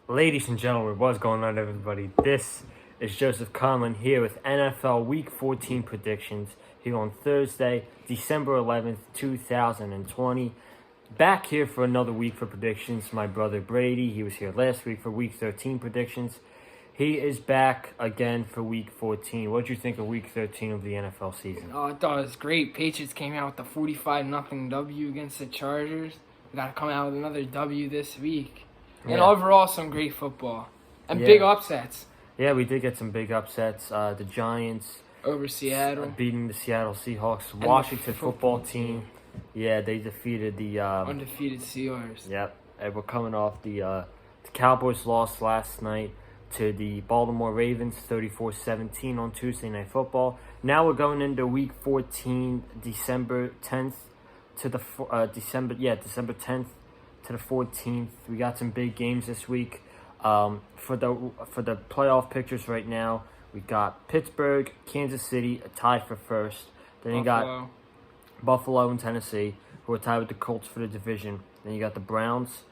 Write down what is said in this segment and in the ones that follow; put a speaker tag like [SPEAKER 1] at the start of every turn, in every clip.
[SPEAKER 1] Ladies and gentlemen, what's going on, everybody? This is Joseph Conlon here with NFL Week 14 predictions here on Thursday, December 11th, 2020. Back here for another week for predictions. My brother Brady, he was here last week for Week 13 predictions. He is back again for Week 14. What did you think of Week 13 of the NFL season?
[SPEAKER 2] Oh, I thought it was great. Patriots came out with a 45-0 W against the Chargers. We got to come out with another W this week. And overall, some great football. And big upsets.
[SPEAKER 1] Yeah, we did get some big upsets. The Giants
[SPEAKER 2] over Seattle.
[SPEAKER 1] Beating the Seattle Seahawks. And Washington football team. Yeah, they defeated the
[SPEAKER 2] undefeated Seahawks.
[SPEAKER 1] Yep. And we're coming off the Cowboys lost last night to the Baltimore Ravens 34-17 on Tuesday Night Football. Now we're going into Week 14, December 10th to the December 10th to the 14th. We got some big games this week. For the playoff pictures right now, we got Pittsburgh, Kansas City, a tie for first. Then you got Buffalo and Tennessee, who are tied with the Colts for the division. Then you got the Browns,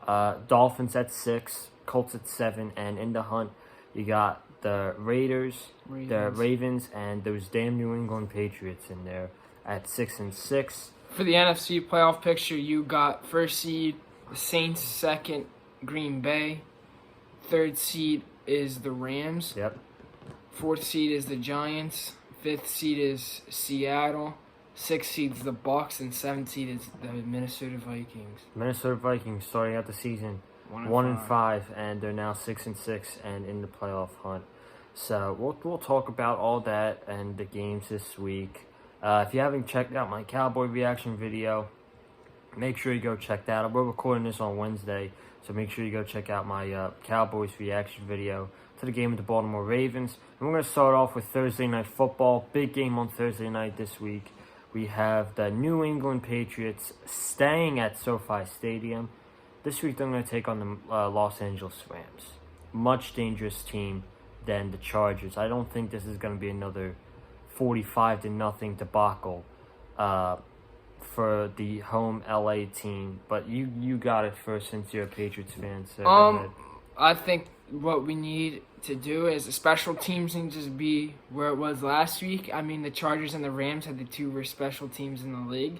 [SPEAKER 1] Dolphins at 6, Colts at 7, and in the hunt, you got the Raiders, the Ravens, and those damn New England Patriots in there at 6 and 6.
[SPEAKER 2] For the NFC playoff picture, you got first seed, the Saints, second, Green Bay. Third seed is the Rams.
[SPEAKER 1] Yep.
[SPEAKER 2] Fourth seed is the Giants. Fifth seed is Seattle. Sixth seed is the Bucs, and seventh seed is the Minnesota Vikings.
[SPEAKER 1] Minnesota Vikings starting out the season 1-5, and they're now 6 and 6 and in the playoff hunt. So we'll talk about all that and the games this week. If you haven't checked out my Cowboy reaction video, make sure you go check that out. We're recording this on Wednesday, so make sure you go check out my Cowboys reaction video to the game of the Baltimore Ravens. And we're going to start off with Thursday Night Football. Big game on Thursday night this week. We have the New England Patriots staying at SoFi Stadium. This week they're going to take on the Los Angeles Rams. Much dangerous team than the Chargers. I don't think this is going to be another 45-0 debacle for the home LA team. But you got it first since you're a Patriots fan. So
[SPEAKER 2] I think what we need to do is the special teams need to just be where it was last week. I mean, the Chargers and the Rams had the two worst special teams in the league.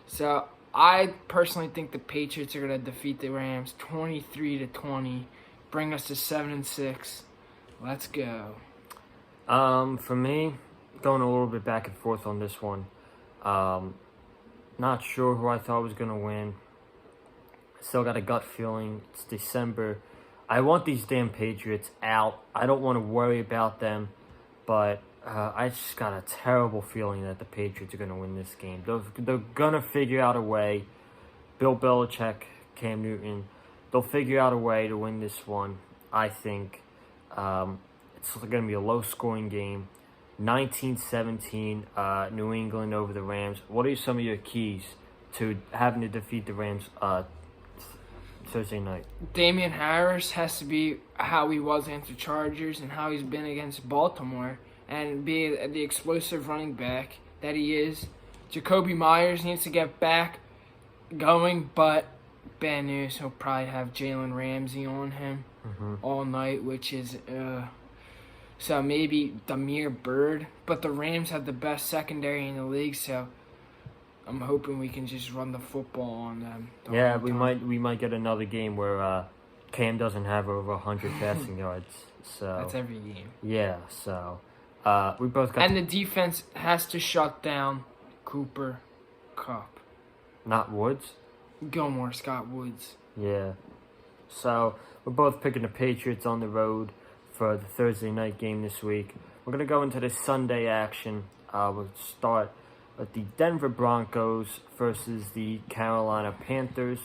[SPEAKER 2] So I personally think the Patriots are going to defeat the Rams 23-20, bring us to 7 and 6. Let's go.
[SPEAKER 1] For me, going a little bit back and forth on this one. Not sure who I thought was going to win. Still got a gut feeling. It's December. I want these damn Patriots out. I don't want to worry about them. But I just got a terrible feeling that the Patriots are going to win this game. They're going to figure out a way. Bill Belichick, Cam Newton, they'll figure out a way to win this one. I think it's going to be a low-scoring game. 19-17, New England over the Rams. What are some of your keys to having to defeat the Rams Thursday night?
[SPEAKER 2] Damian Harris has to be how he was against the Chargers and how he's been against Baltimore and be the explosive running back that he is. Jacoby Myers needs to get back going, but bad news, he'll probably have Jalen Ramsey on him all night, which is... So maybe Damiere Byrd, but the Rams have the best secondary in the league, so I'm hoping we can just run the football on them.
[SPEAKER 1] Yeah, we might get another game where Cam doesn't have over 100 passing yards. So
[SPEAKER 2] that's every game.
[SPEAKER 1] Yeah, so we both got.
[SPEAKER 2] And the defense has to shut down Cooper Kupp.
[SPEAKER 1] Not Woods.
[SPEAKER 2] Gilmore, Scott Woods.
[SPEAKER 1] Yeah. So we're both picking the Patriots on the road for the Thursday night game this week. We're going to go into the Sunday action. We'll start with the Denver Broncos versus the Carolina Panthers.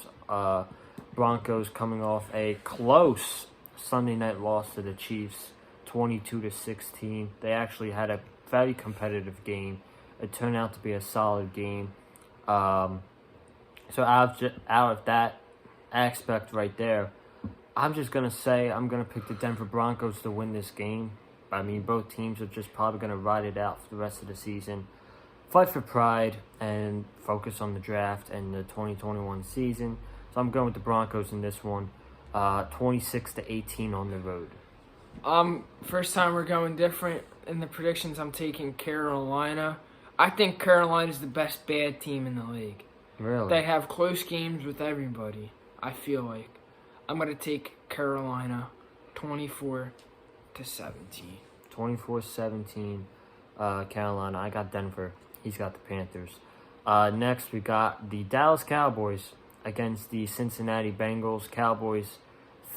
[SPEAKER 1] Broncos coming off a close Sunday night loss to the Chiefs, 22-16. They actually had a very competitive game. It turned out to be a solid game. So out of that aspect right there, I'm just going to say I'm going to pick the Denver Broncos to win this game. I mean, both teams are just probably going to ride it out for the rest of the season. Fight for pride and focus on the draft and the 2021 season. So I'm going with the Broncos in this one. 26-18 on the road.
[SPEAKER 2] First time we're going different in the predictions. I'm taking Carolina. I think Carolina's the best bad team in the league.
[SPEAKER 1] Really?
[SPEAKER 2] They have close games with everybody, I feel like. I'm going to take Carolina 24-17.
[SPEAKER 1] 24-17, Carolina. I got Denver. He's got the Panthers. Next, we got the Dallas Cowboys against the Cincinnati Bengals. Cowboys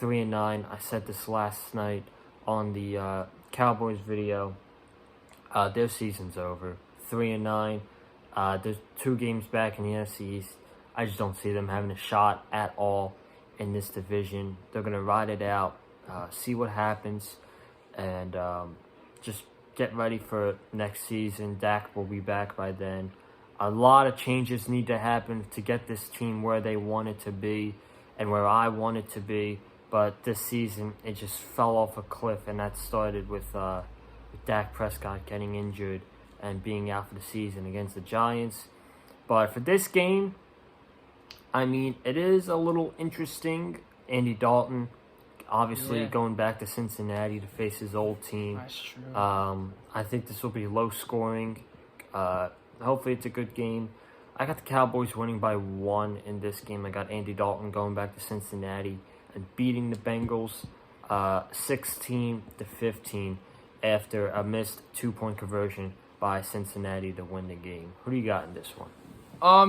[SPEAKER 1] 3-9. I said this last night on the Cowboys video. Their season's over. 3-9. There's 2 games back in the NFC East. I just don't see them having a shot at all in this division. They're going to ride it out, see what happens, and just get ready for next season. Dak will be back by then. A lot of changes need to happen to get this team where they want it to be and where I want it to be. But this season, it just fell off a cliff, and that started with Dak Prescott getting injured and being out for the season against the Giants. But for this game, I mean, it is a little interesting. Andy Dalton, obviously going back to Cincinnati to face his old team.
[SPEAKER 2] That's true.
[SPEAKER 1] I think this will be low scoring. Hopefully it's a good game. I got the Cowboys winning by 1 in this game. I got Andy Dalton going back to Cincinnati and beating the Bengals 16-15 after a missed 2-point conversion by Cincinnati to win the game. Who do you got in this one?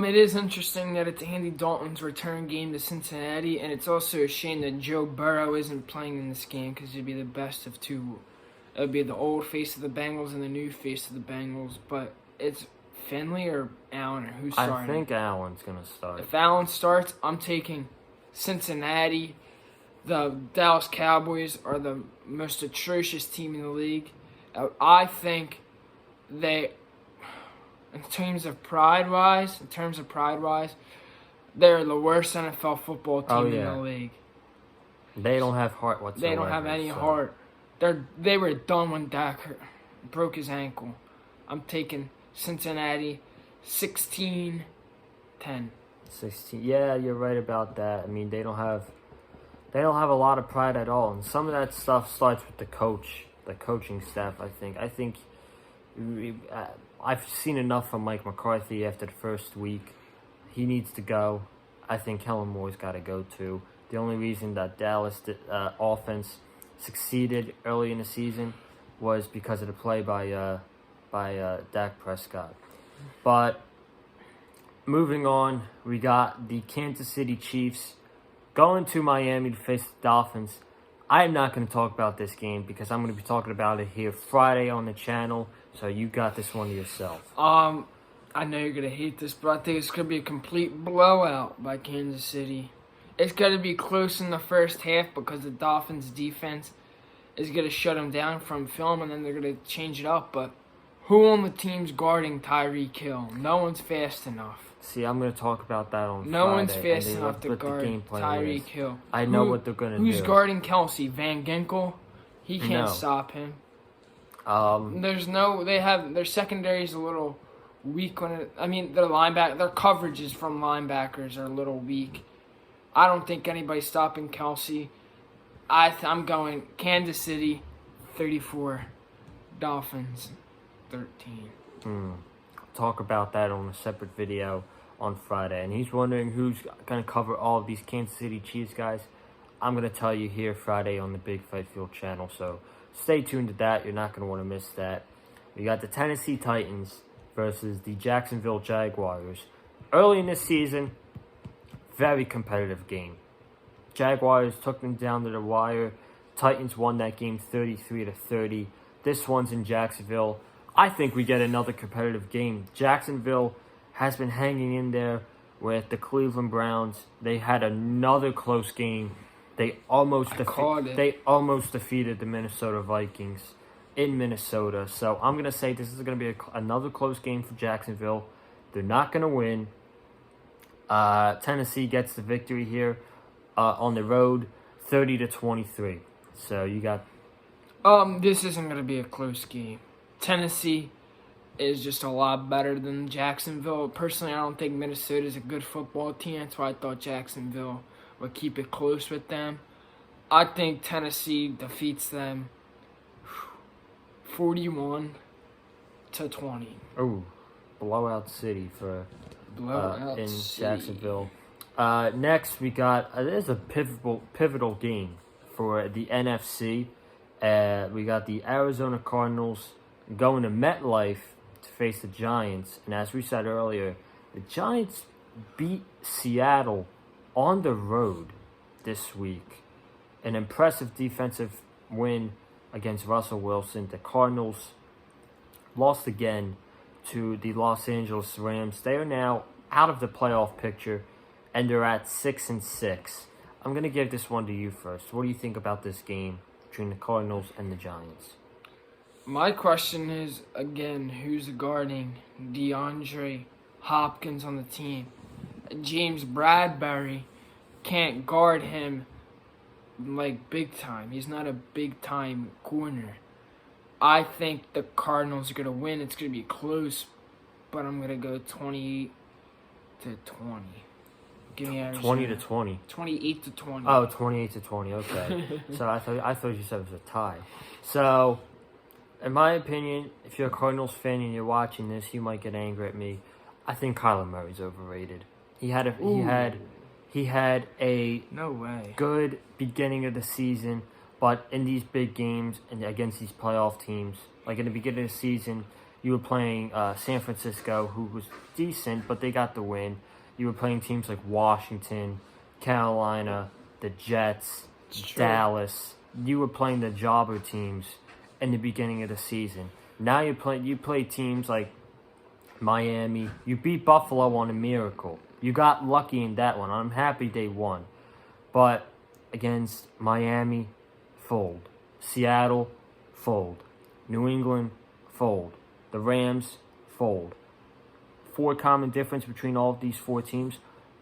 [SPEAKER 2] It is interesting that it's Andy Dalton's return game to Cincinnati, and it's also a shame that Joe Burrow isn't playing in this game because it'd be the best of 2. It would be the old face of the Bengals and the new face of the Bengals, but it's Finley or Allen or who's starting?
[SPEAKER 1] I think Allen's going to start.
[SPEAKER 2] If Allen starts, I'm taking Cincinnati. The Dallas Cowboys are the most atrocious team in the league. I think they, in terms of pride-wise, they're the worst NFL football team in the league.
[SPEAKER 1] They don't have heart whatsoever.
[SPEAKER 2] They don't have any heart. They were done when Dak broke his ankle. I'm taking Cincinnati 16-10.
[SPEAKER 1] 16. Yeah, you're right about that. I mean, they don't have a lot of pride at all, and some of that stuff starts with the coaching staff. I think I've seen enough from Mike McCarthy after the first week. He needs to go. I think Kellen Moore's got to go too. The only reason that Dallas offense succeeded early in the season was because of the play by Dak Prescott. But moving on, we got the Kansas City Chiefs going to Miami to face the Dolphins. I am not going to talk about this game because I'm going to be talking about it here Friday on the channel. So you got this one to yourself.
[SPEAKER 2] I know you're going to hate this, but I think it's going to be a complete blowout by Kansas City. It's going to be close in the first half because the Dolphins' defense is going to shut them down from film, and then they're going to change it up. But who on the team's guarding Tyreek Hill? No one's fast enough.
[SPEAKER 1] See, I'm going to talk about that on Friday.
[SPEAKER 2] No one's fast enough to guard Tyreek Hill.
[SPEAKER 1] I know what they're going to do.
[SPEAKER 2] Who's guarding Kelsey? Van Ginkel? He can't stop him. Their secondary is a little weak their coverages from linebackers are a little weak. I don't think anybody's stopping Kelsey. I'm going Kansas City 34, Dolphins 13.
[SPEAKER 1] Talk about that on a separate video on Friday. And he's wondering who's going to cover all of these Kansas City Chiefs guys. I'm going to tell you here Friday on the Big Fight Field channel. So stay tuned to that. You're not going to want to miss that. We got the Tennessee Titans versus the Jacksonville Jaguars. Early in this season, very competitive game. Jaguars took them down to the wire. Titans won that game 33-30. This one's in Jacksonville. I think we get another competitive game. Jacksonville has been hanging in there with the Cleveland Browns. They had another close game. They almost defeated the Minnesota Vikings in Minnesota. So I'm going to say this is going to be another close game for Jacksonville. They're not going to win. Tennessee gets the victory here on the road, 30-23. So you got...
[SPEAKER 2] This isn't going to be a close game. Tennessee is just a lot better than Jacksonville. Personally, I don't think Minnesota is a good football team. That's why I thought Jacksonville would keep it close with them. I think Tennessee defeats them 41-20.
[SPEAKER 1] Oh, blowout city for
[SPEAKER 2] Blowout
[SPEAKER 1] in
[SPEAKER 2] City.
[SPEAKER 1] Jacksonville. Next, we got there's a pivotal game for the NFC. We got the Arizona Cardinals going to MetLife to face the Giants, and as we said earlier, the Giants beat Seattle on the road this week. An impressive defensive win against Russell Wilson. The Cardinals lost again to the Los Angeles Rams. They are now out of the playoff picture, and they're at 6-6. I'm gonna give this one to you first. What do you think about this game between the Cardinals and the Giants?
[SPEAKER 2] My question is, again, who's guarding DeAndre Hopkins on the team? James Bradbury can't guard him like big time. He's not a big time corner. I think the Cardinals are going to win. It's going to be close, but I'm going to go 28-20. Give me Arizona.
[SPEAKER 1] 20-20.
[SPEAKER 2] 28-20.
[SPEAKER 1] Oh, 28-20. Okay. So I thought you said it was a tie. So, in my opinion, if you're a Cardinals fan and you're watching this, you might get angry at me. I think Kyler Murray's overrated. He had a
[SPEAKER 2] No way.
[SPEAKER 1] good beginning of the season, but in these big games and against these playoff teams, like in the beginning of the season, you were playing San Francisco, who was decent, but they got the win. You were playing teams like Washington, Carolina, the Jets, Dallas. You were playing the jobber teams in the beginning of the season. Now you play teams like Miami. You beat Buffalo on a miracle. You got lucky in that one. I'm happy they won. But against Miami, fold. Seattle, fold. New England, fold. The Rams, fold. 4 common difference between all of these 4 teams.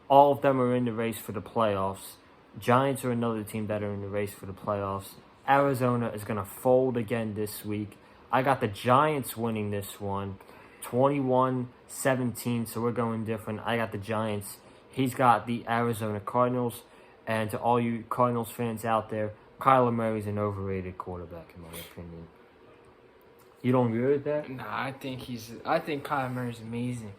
[SPEAKER 1] All of them are in the race for the playoffs. Giants are another team that are in the race for the playoffs. Arizona is going to fold again this week. I got the Giants winning this one. 21-17, so we're going different. I got the Giants. He's got the Arizona Cardinals. And to all you Cardinals fans out there, Kyler Murray's an overrated quarterback, in my opinion. You don't agree with that?
[SPEAKER 2] Nah, I think Kyler Murray's amazing.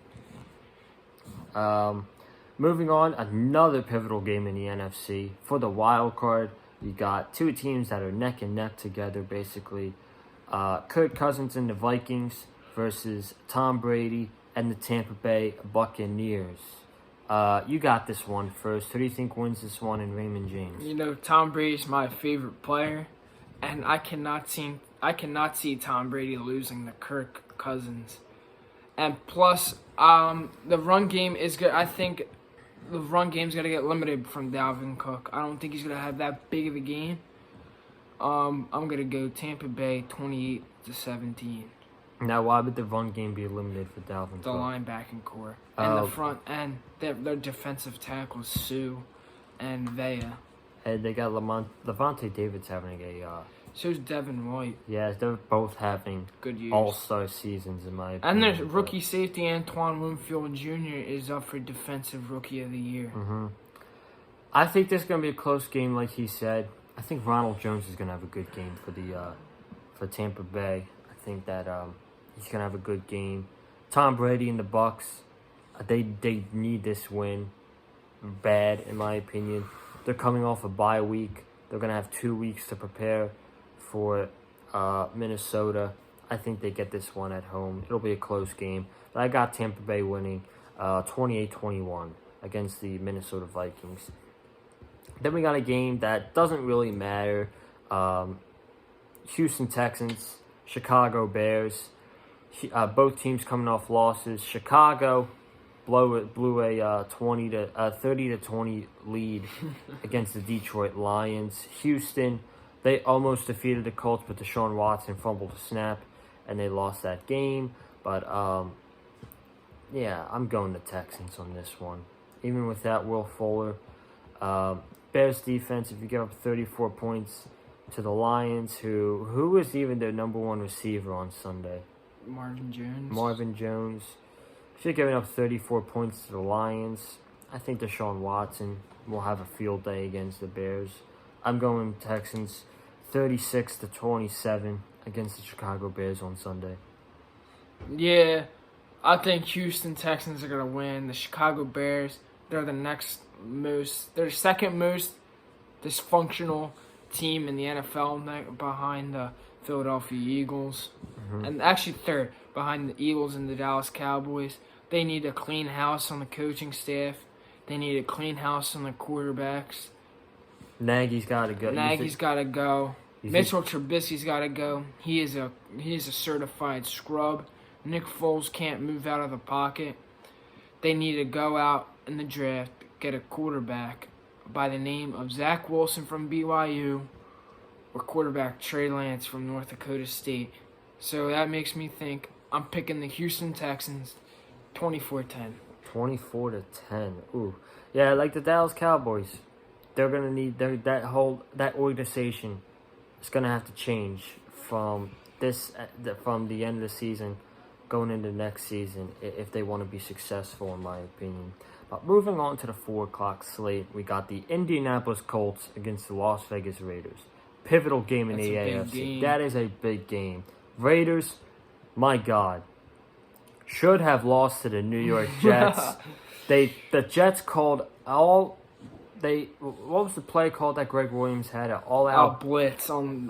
[SPEAKER 1] Moving on, another pivotal game in the NFC. For the wild card, you got 2 teams that are neck and neck together, basically. Kirk Cousins and the Vikings versus Tom Brady and the Tampa Bay Buccaneers. You got this one first. Who do you think wins this one in Raymond James?
[SPEAKER 2] You know, Tom Brady's my favorite player, and I cannot see Tom Brady losing to Kirk Cousins. And plus, the run game is good. I think the run game's gonna get limited from Dalvin Cook. I don't think he's gonna have that big of a game. I'm gonna go Tampa Bay 28-17.
[SPEAKER 1] Now, why would the run game be limited for Dalvin
[SPEAKER 2] The
[SPEAKER 1] Cook?
[SPEAKER 2] linebacking core and the front end, their defensive tackles Sue and Vea.
[SPEAKER 1] And they got Levante David's having
[SPEAKER 2] So's Devin White.
[SPEAKER 1] yeah, they're both having
[SPEAKER 2] Good years.
[SPEAKER 1] all-star seasons, in my
[SPEAKER 2] And
[SPEAKER 1] opinion.
[SPEAKER 2] their rookie safety Antoine Winfield Jr. is up for Defensive Rookie of the Year.
[SPEAKER 1] I think this is going to be a close game, like he said. I think Ronald Jones is going to have a good game for Tampa Bay. I think that he's going to have a good game. Tom Brady and the Bucs, they need this win bad, in my opinion. They're coming off a bye week. They're going to have 2 weeks to prepare for Minnesota. I think they get this one at home. It'll be a close game. But I got Tampa Bay winning 28-21 against the Minnesota Vikings. Then we got a game that doesn't really matter. Houston Texans, Chicago Bears. Both teams coming off losses. Chicago blew a 30-20 lead against the Detroit Lions. Houston, they almost defeated the Colts, but Deshaun Watson fumbled a snap, and they lost that game. But yeah, I'm going to Texans on this one. Even with that, Will Fuller. Bears defense, if you give up 34 points to the Lions, who was even their number 1 receiver on Sunday? Marvin Jones. If you're giving up 34 points to the Lions, I think Deshaun Watson will have a field day against the Bears. I'm going Texans 36-27 against the Chicago Bears on Sunday.
[SPEAKER 2] Yeah, I think Houston Texans are gonna win. The Chicago Bears, they're they're second most dysfunctional team in the NFL behind the Philadelphia Eagles, and actually third behind the Eagles and the Dallas Cowboys. They need a clean house on the coaching staff. They need a clean house on the quarterbacks.
[SPEAKER 1] Nagy's got to go.
[SPEAKER 2] Nagy's got to go. Mitchell Trubisky's got to go. He is a certified scrub. Nick Foles can't move out of the pocket. They need to go out in the draft, get a quarterback by the name of Zach Wilson from BYU or quarterback Trey Lance from North Dakota State. So that makes me think I'm picking the Houston Texans 24-10.
[SPEAKER 1] 24-10. Ooh. Yeah, like the Dallas Cowboys. They're going to need that organization is going to have to change from the end of the season going into next season if they want to be successful, in my opinion. But moving on to the 4 o'clock slate, we got the Indianapolis Colts against the Las Vegas Raiders. Pivotal game in the AFC. That is a big game. Raiders, my God, should have lost to the New York Jets. The Jets called what was the play called that Greg Williams had? An all-out
[SPEAKER 2] blitz
[SPEAKER 1] on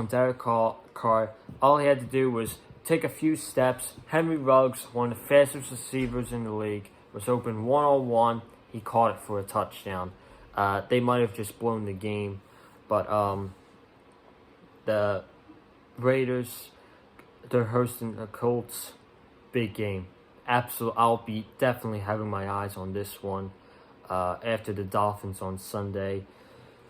[SPEAKER 1] Derek Carr. All he had to do was take a few steps. Henry Ruggs, one of the fastest receivers in the league, was open one-on-one. He caught it for a touchdown. They might have just blown the game, but the Raiders, they're hosting the Colts. Big game. I'll be definitely having my eyes on this one after the Dolphins on Sunday.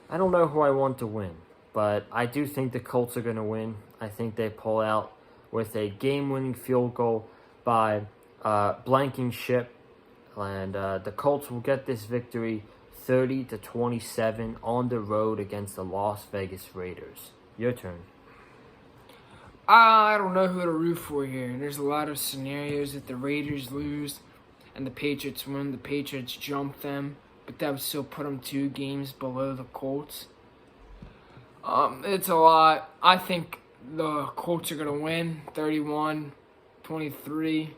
[SPEAKER 1] I don't know who I want to win, but I do think the Colts are going to win. I think they pull out with a game-winning field goal by blanking ship, and the Colts will get this victory 30-27 on the road against the Las Vegas Raiders. Your turn.
[SPEAKER 2] I don't know who to root for here. There's a lot of scenarios that the Raiders lose and the Patriots win. The Patriots jump them, but that would still put them 2 games below the Colts. It's a lot. I think the Colts are going to win 31-23.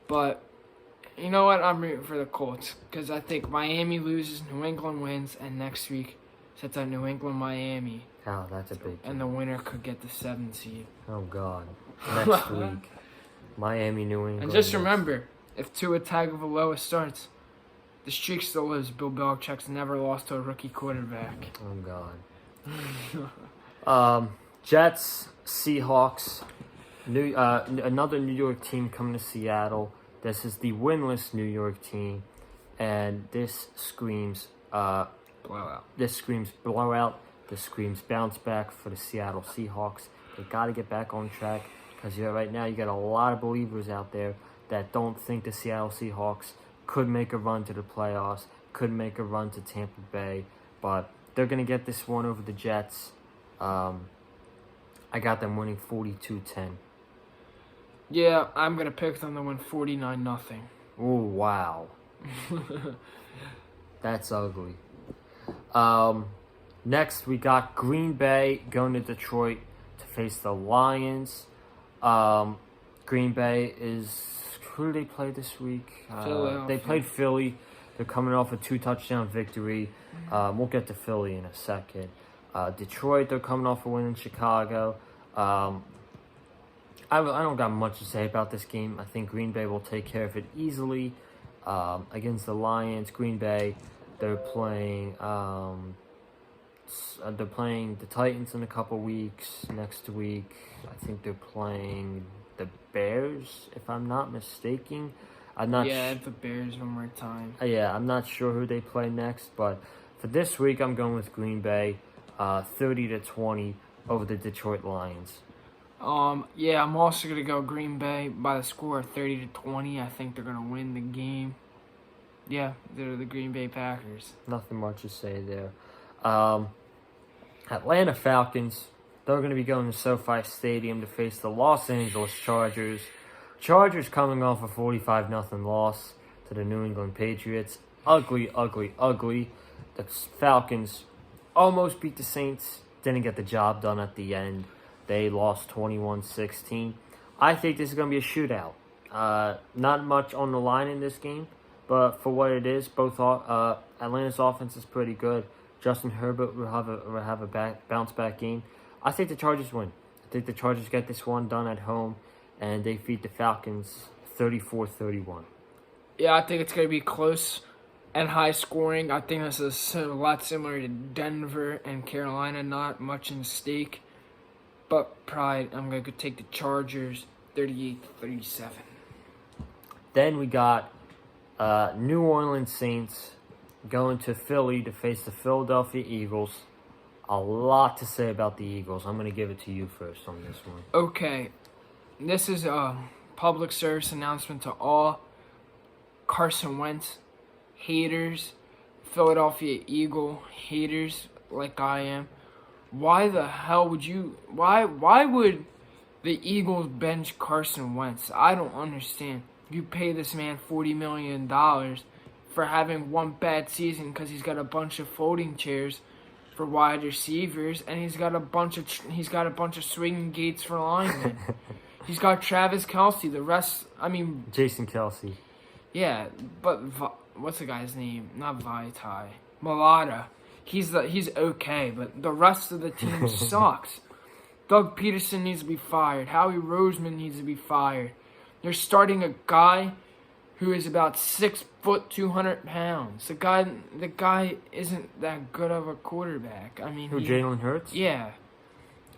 [SPEAKER 2] But you know what? I'm rooting for the Colts because I think Miami loses, New England wins, and next week sets out New England-Miami.
[SPEAKER 1] Oh, that's a big game.
[SPEAKER 2] And the winner could get the 7th seed.
[SPEAKER 1] Oh, God. Next week. Miami, New England.
[SPEAKER 2] And just remember, if Tua Tagovailoa starts, the streak still lives. Bill Belichick's never lost to a rookie quarterback.
[SPEAKER 1] Oh, God. Jets, Seahawks. Another New York team coming to Seattle. This is the winless New York team. And this screams
[SPEAKER 2] blowout.
[SPEAKER 1] This screams blowout. This screams bounce back for the Seattle Seahawks. They got to get back on track because right now you got a lot of believers out there that don't think the Seattle Seahawks could make a run to the playoffs, could make a run to Tampa Bay, but they're going to get this one over the Jets. I got them winning 42-10.
[SPEAKER 2] Yeah, I'm going to pick them to win 49-0.
[SPEAKER 1] Oh, wow. That's ugly. Next, we got Green Bay going to Detroit to face the Lions. Green Bay is... Who do they play this week? They played Philly. They're coming off a 2-touchdown victory. We'll get to Philly in a second. Detroit, they're coming off a win in Chicago. I don't got much to say about this game. I think Green Bay will take care of it easily against the Lions. Green Bay, they're playing the Titans in a couple weeks. Next week, I think they're playing the Bears, if I'm not mistaken.
[SPEAKER 2] The Bears one more time.
[SPEAKER 1] I'm not sure who they play next, but for this week, I'm going with Green Bay, 30-20 over the Detroit Lions.
[SPEAKER 2] I'm also gonna go Green Bay by the score of 30-20. I think they're gonna win the game. Yeah, they're the Green Bay Packers.
[SPEAKER 1] Nothing much to say there. Atlanta Falcons, they're going to be going to SoFi Stadium to face the Los Angeles Chargers. Chargers coming off a 45-0 loss to the New England Patriots. Ugly, ugly, ugly. The Falcons, almost beat the Saints. Didn't get the job done at the end. They lost 21-16. I think this is going to be a shootout. Not much on the line in this game, but for what it is, Atlanta's offense is pretty good. Justin Herbert will have a bounce back game. I think the Chargers win. I think the Chargers get this one done at home, and they beat the Falcons 34-31.
[SPEAKER 2] Yeah, I think it's going to be close and high scoring. I think this is a lot similar to Denver and Carolina. Not much in stake, but probably I'm going to take the Chargers 38-37.
[SPEAKER 1] Then we got New Orleans Saints going to Philly to face the Philadelphia Eagles. A lot to say about the Eagles. I'm going to give it to you first on this one.
[SPEAKER 2] Okay, this is a public service announcement to all Carson Wentz haters, Philadelphia Eagle haters like I am. Why the hell would you? Why would the Eagles bench Carson Wentz? I don't understand. You pay this man $40 million for having one bad season because he's got a bunch of folding chairs for wide receivers, and he's got a bunch of swinging gates for linemen. He's got Travis Kelce. The rest,
[SPEAKER 1] Jason Kelce.
[SPEAKER 2] Yeah, but what's the guy's name? Not Vaitai. Malata. He's okay, but the rest of the team sucks. Doug Peterson needs to be fired. Howie Roseman needs to be fired. They're starting a guy who is about 6 foot, 200 pounds. The guy isn't that good of a quarterback.
[SPEAKER 1] Jalen Hurts?
[SPEAKER 2] Yeah.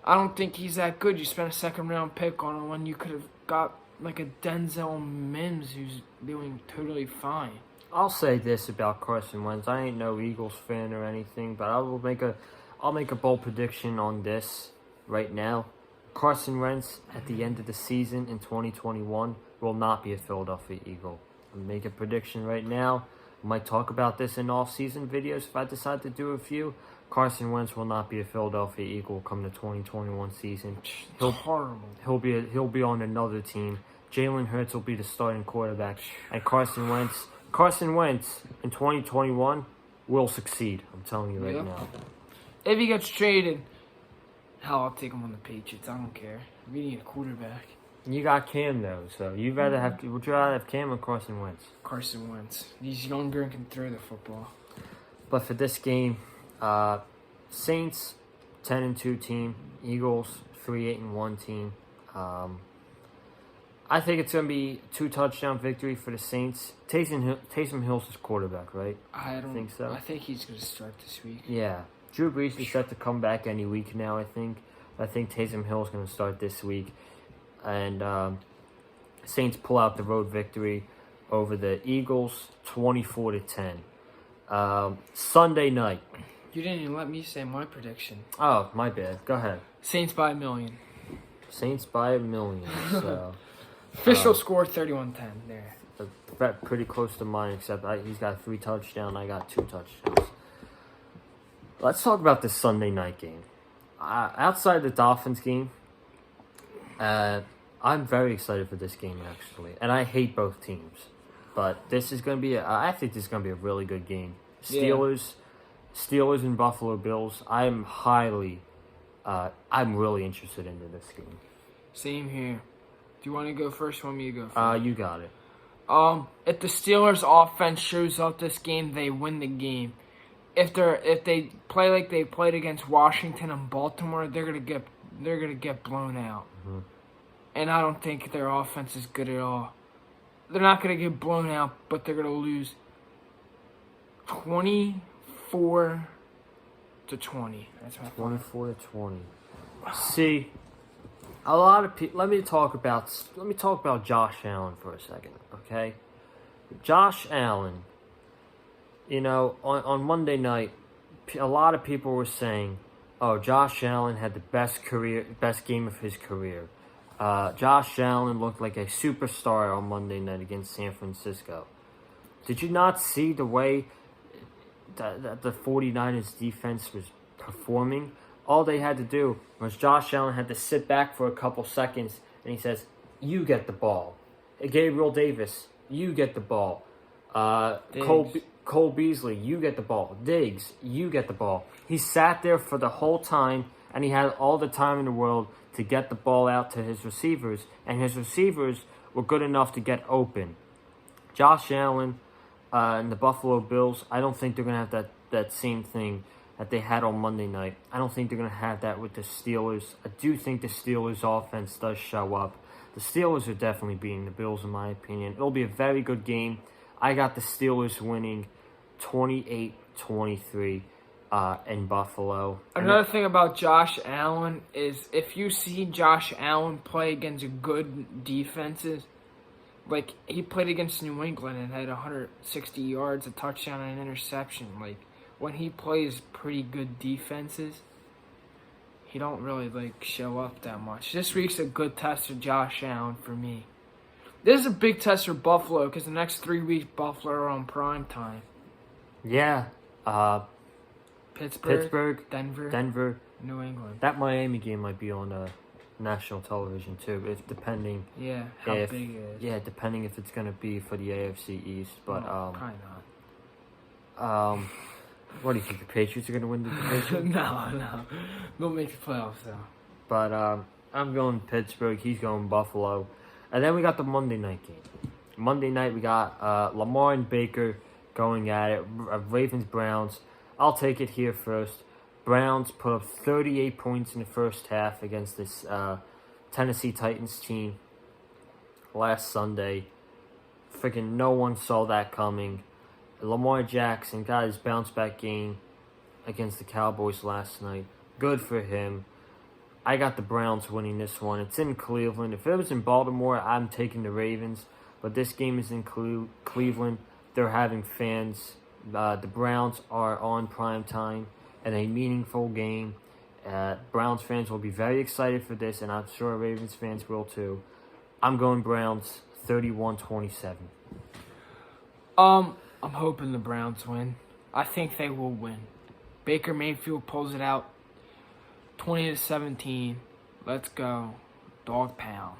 [SPEAKER 2] I don't think he's that good. You spent a second-round pick on one you could have got like a Denzel Mims who's doing totally fine.
[SPEAKER 1] I'll say this about Carson Wentz. I ain't no Eagles fan or anything, but I'll make a bold prediction on this right now. Carson Wentz at the end of the season in 2021 will not be a Philadelphia Eagle. I'll make a prediction right now. I might talk about this in off-season videos if I decide to do a few. Carson Wentz will not be a Philadelphia Eagle come the 2021 season.
[SPEAKER 2] Horrible.
[SPEAKER 1] He'll be on another team. Jalen Hurts will be the starting quarterback, and Carson Wentz in 2021 will succeed. I'm telling you right now.
[SPEAKER 2] If he gets traded, hell, I'll take him on the Patriots. I don't care. We need a quarterback.
[SPEAKER 1] You got Cam though, so would you rather have Cam or Carson Wentz?
[SPEAKER 2] Carson Wentz. He's younger and can throw the football.
[SPEAKER 1] But for this game, Saints 10-2 team, Eagles 3-8-1 team. I think it's gonna be 2-touchdown victory for the Saints. Taysom Hill's his quarterback, right?
[SPEAKER 2] I don't
[SPEAKER 1] think so.
[SPEAKER 2] I think he's gonna start this week.
[SPEAKER 1] Yeah, Drew Brees is set to come back any week now. I think Taysom Hill's gonna start this week, and Saints pull out the road victory over the Eagles, 24-10. Sunday night.
[SPEAKER 2] You didn't even let me say my prediction.
[SPEAKER 1] Oh, my bad. Go ahead.
[SPEAKER 2] Saints by 1 million.
[SPEAKER 1] Saints by 1 million. So
[SPEAKER 2] official score 31-10 there.
[SPEAKER 1] Pretty close to mine, except he's got 3 touchdowns. I got 2 touchdowns. Let's talk about this Sunday night game. Outside the Dolphins game, I'm very excited for this game actually, and I hate both teams. But this is going to be I think this is going to be a really good game. Steelers and Buffalo Bills. I'm really interested into this game.
[SPEAKER 2] Same here. Do you want to go first? Want me to go first?
[SPEAKER 1] You got it.
[SPEAKER 2] If the Steelers offense shows up this game, they win the game. If they play like they played against Washington and Baltimore, they're gonna get blown out.
[SPEAKER 1] Mm-hmm.
[SPEAKER 2] And I don't think their offense is good at all. They're not gonna get blown out, but they're gonna lose 24-20. That's my
[SPEAKER 1] 24-20. See, a lot of people. Let me talk about Josh Allen for a second, okay? Josh Allen. You know, on Monday night, a lot of people were saying, "Oh, Josh Allen had the best game of his career." Josh Allen looked like a superstar on Monday night against San Francisco. Did you not see the way that the 49ers defense was performing? All they had to do was Josh Allen had to sit back for a couple seconds, and he says, "You get the ball." Gabriel Davis, you get the ball. Cole Beasley, you get the ball. Diggs, you get the ball. He sat there for the whole time, and he had all the time in the world to get the ball out to his receivers, and his receivers were good enough to get open. Josh Allen and the Buffalo Bills, I don't think they're going to have that same thing that they had on Monday night. I don't think they're going to have that with the Steelers. I do think the Steelers' offense does show up. The Steelers are definitely beating the Bills, in my opinion. It'll be a very good game. I got the Steelers winning 28-23 in Buffalo.
[SPEAKER 2] Another thing about Josh Allen is if you see Josh Allen play against good defenses, like he played against New England and had 160 yards, a touchdown, and an interception. Like when he plays pretty good defenses, he don't really show up that much. This week's a good test for Josh Allen for me. This is a big test for Buffalo because the next 3 weeks Buffalo are on prime time.
[SPEAKER 1] Yeah.
[SPEAKER 2] Pittsburgh, Denver, New England.
[SPEAKER 1] That Miami game might be on national television too, if depending.
[SPEAKER 2] Yeah, how big it is.
[SPEAKER 1] Yeah, depending if it's gonna be for the AFC East, but
[SPEAKER 2] probably not.
[SPEAKER 1] What do you think, the Patriots are gonna win the division?
[SPEAKER 2] No, they'll make the playoffs though.
[SPEAKER 1] But I'm going Pittsburgh. He's going Buffalo, and then we got the Monday night game. Monday night we got Lamar and Baker going at it. Ravens Browns. I'll take it here first. Browns put up 38 points in the first half against this Tennessee Titans team last Sunday. Freaking no one saw that coming. Lamar Jackson got his bounce-back game against the Cowboys last night. Good for him. I got the Browns winning this one. It's in Cleveland. If it was in Baltimore, I'm taking the Ravens. But this game is in Cleveland. They're having fans. The Browns are on prime time and a meaningful game. Browns fans will be very excited for this, and I'm sure Ravens fans will too. I'm going Browns 31-27.
[SPEAKER 2] I'm hoping the Browns win. I think they will win. Baker Mayfield pulls it out 20-17. Let's go. Dog pound.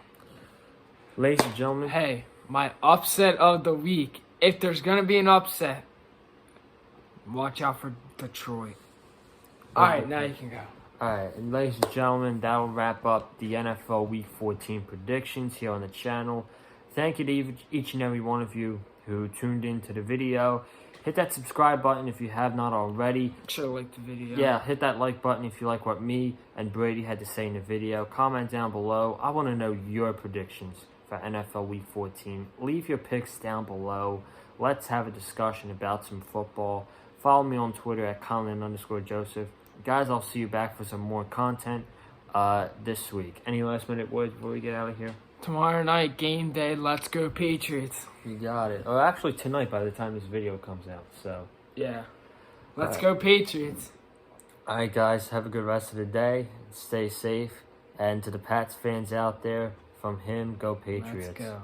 [SPEAKER 1] Ladies and gentlemen.
[SPEAKER 2] Hey, my upset of the week. If there's going to be an upset, watch out for Detroit. All right, now you can go.
[SPEAKER 1] All right, and ladies and gentlemen, that will wrap up the NFL Week 14 predictions here on the channel. Thank you to each and every one of you who tuned into the video. Hit that subscribe button if you have not already.
[SPEAKER 2] Should have liked the video.
[SPEAKER 1] Yeah, hit that like button if you like what me and Brady had to say in the video. Comment down below. I want to know your predictions for NFL Week 14. Leave your picks down below. Let's have a discussion about some football. Follow me on Twitter at Colin_Joseph. Guys, I'll see you back for some more content this week. Any last minute words before we get out of here?
[SPEAKER 2] Tomorrow night, game day. Let's go Patriots.
[SPEAKER 1] You got it. Or actually tonight by the time this video comes out. So
[SPEAKER 2] yeah. Let's go Patriots.
[SPEAKER 1] All right, guys. Have a good rest of the day. Stay safe. And to the Pats fans out there, from him, go Patriots.
[SPEAKER 2] Let's go.